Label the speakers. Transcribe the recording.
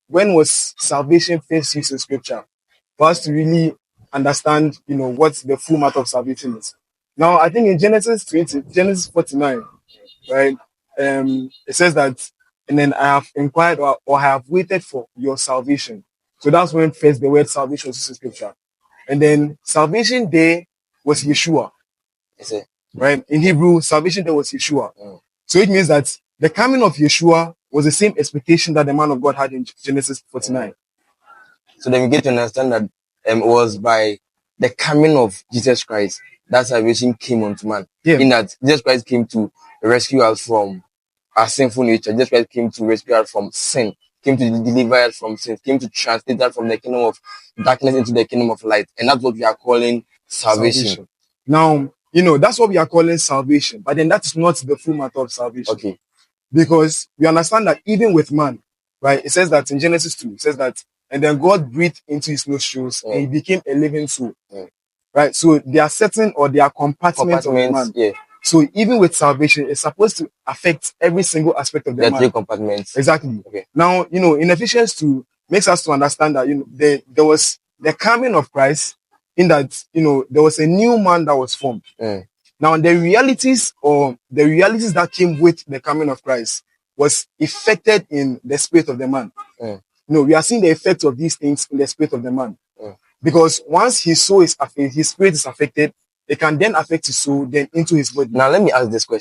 Speaker 1: when was salvation first used in scripture, for us to really understand, what the full matter of salvation is. Now, I think in Genesis 49, right, it says that, and then I have inquired or I have waited for your salvation. So that's when first the word salvation was used in scripture. And then salvation there was Yeshua,
Speaker 2: Yes, sir.
Speaker 1: right? In Hebrew, salvation there was Yeshua. So it means that the coming of Yeshua was the same expectation that the man of God had in Genesis 49.
Speaker 2: So then we get to understand that it was by the coming of Jesus Christ that salvation came unto man.
Speaker 1: Yeah.
Speaker 2: In that Jesus Christ came to rescue us from our sinful nature. Jesus Christ came to rescue us from sin, came to deliver us from sin, came to translate us from the kingdom of darkness into the kingdom of light. And that's what we are calling salvation.
Speaker 1: Now, that's what we are calling salvation. But then that is not the full matter of salvation.
Speaker 2: Okay.
Speaker 1: Because we understand that even with man, right? It says that in Genesis 2, it says that, and then God breathed into his nostrils and he became a living soul. Right? So there are certain or there are compartments of the man.
Speaker 2: Yeah.
Speaker 1: So even with salvation, it's supposed to affect every single aspect of the man.
Speaker 2: There are 3 compartments.
Speaker 1: Exactly.
Speaker 2: Okay.
Speaker 1: Now, in Ephesians 2, makes us to understand that, there was the coming of Christ in that, there was a new man that was formed. Now, the realities that came with the coming of Christ was effected in the spirit of the man. We are seeing the effect of these things in the spirit of the man. Because once his soul is affected, his spirit is affected, it can then affect his soul, then into his body.
Speaker 2: Now, let me ask this question.